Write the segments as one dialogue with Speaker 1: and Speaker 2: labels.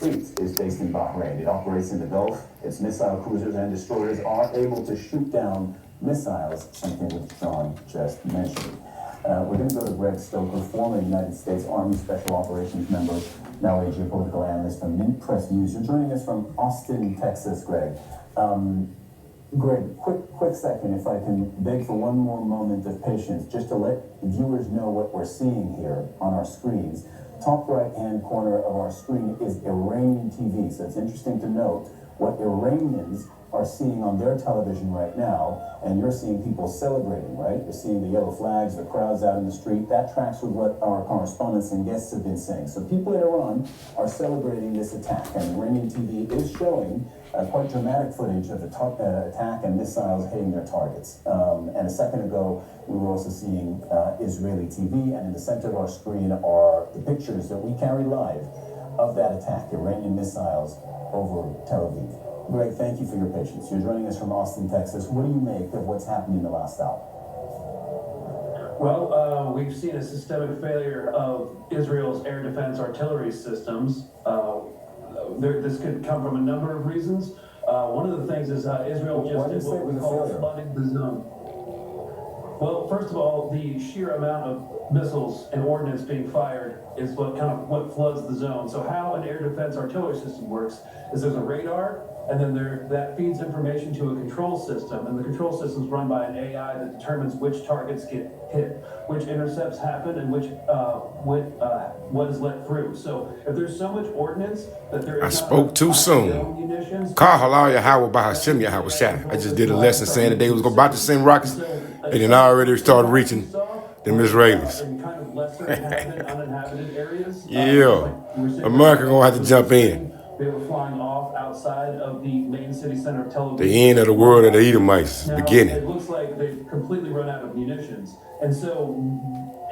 Speaker 1: is based in Bahrain. It operates in the Gulf. Its missile cruisers and destroyers are able to shoot down missiles, something which John just mentioned. We're going to go to Greg Stoker, former United States Army Special Operations member, now a geopolitical analyst from Mint Press News. You're joining us from Austin, Texas, Greg. Greg, quick second, if I can beg for one more moment of patience, just to let viewers know what we're seeing here on our screens. Top right-hand corner of our screen is Iranian TV, so it's interesting to note what Iranians are seeing on their television right now, and you're seeing people celebrating, right? You're seeing the yellow flags, the crowds out in the street. That tracks with what our correspondents and guests have been saying. So people in Iran are celebrating this attack, and Iranian TV is showing quite dramatic footage of the attack and missiles hitting their targets. And a second ago, we were also seeing Israeli TV, and in the center of our screen are the pictures that we carry live of that attack, Iranian missiles over Tel Aviv. Greg, thank you for your patience. You're joining us from Austin, Texas. What do you make of what's happened in the last hour?
Speaker 2: Well, we've seen a systemic failure of Israel's air defense artillery systems. This could come from a number of reasons. One of the things is Israel just did what we call flooding the zone. Well, first of all, the sheer amount of missiles and ordnance being fired is what floods the zone. So how an air defense artillery system works is there's a radar, and then that feeds information to a control system, and the control system is run by an AI that determines which targets get hit, which intercepts happen, and what is let through. So if there's so much ordnance that there is
Speaker 3: I spoke too soon. Call halal Yahweh by Hashem Yahweh Shai. I just did a lesson saying that they was about to send rockets, and then I already started reaching them Israelis. Yeah, America gonna have to jump in.
Speaker 2: They were flying off outside of the main city center of Tel Aviv.
Speaker 3: The end of the world of the Edomites,
Speaker 2: now,
Speaker 3: beginning.
Speaker 2: It looks like they've completely run out of munitions. And so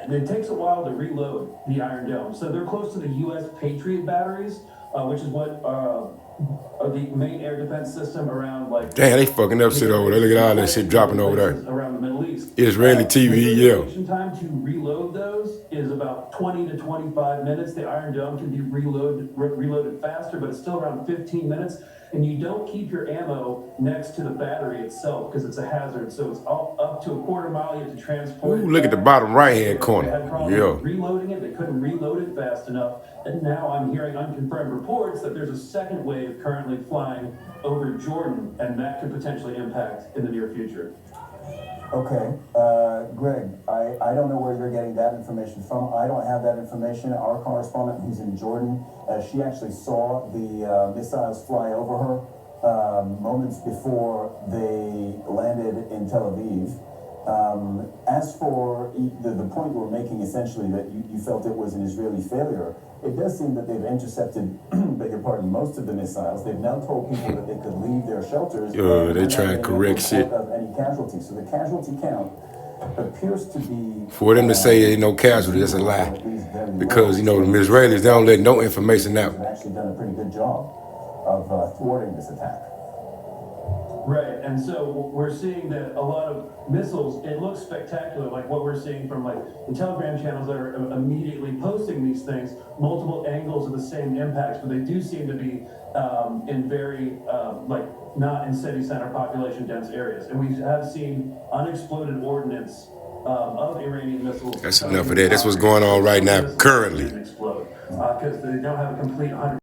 Speaker 2: it takes a while to reload the Iron Dome. So they're close to the U.S. Patriot batteries, which is what the main air defense system around, like...
Speaker 3: Damn, they fucking up shit over there. Look at all that shit dropping over there.
Speaker 2: Around the Middle East.
Speaker 3: Israeli TV,
Speaker 2: yeah. Time to reload those is about 20 to 25 minutes. The Iron Dome can be reloaded faster, but it's still around 15 minutes. And you don't keep your ammo next to the battery itself because it's a hazard. So it's all up to a quarter mile you have to transport.
Speaker 3: Ooh, look at the bottom right-hand corner.
Speaker 2: Yeah. Reloading it, they couldn't reload it fast enough. And now I'm hearing unconfirmed reports that there's a second wave currently flying over Jordan, and that could potentially impact in the near future.
Speaker 1: Okay, Greg, I don't know where you're getting that information from. I don't have that information. Our correspondent who's in Jordan, she actually saw the missiles fly over her moments before they landed in Tel Aviv. As for the point you were making, essentially, that you felt it was an Israeli failure, it does seem that they've intercepted, beg your pardon, most of the missiles. They've now told people that they could leave their shelters.
Speaker 3: They try and correct shit.
Speaker 1: Of any casualties. So the casualty count appears to be...
Speaker 3: For them to say ain't no casualty, that's a lie. Because, you know, the Israelis, they don't let no information out.
Speaker 1: They've actually done a pretty good job of thwarting this attack.
Speaker 2: Right, and so we're seeing that a lot of missiles, it looks spectacular, like what we're seeing from like the Telegram channels that are immediately posting these things, multiple angles of the same impacts, but they do seem to be in very, not in city center population dense areas. And we have seen unexploded ordnance of Iranian missiles.
Speaker 3: That's enough of that. That's what's going on right now, currently.
Speaker 2: Because they don't have a complete 100%.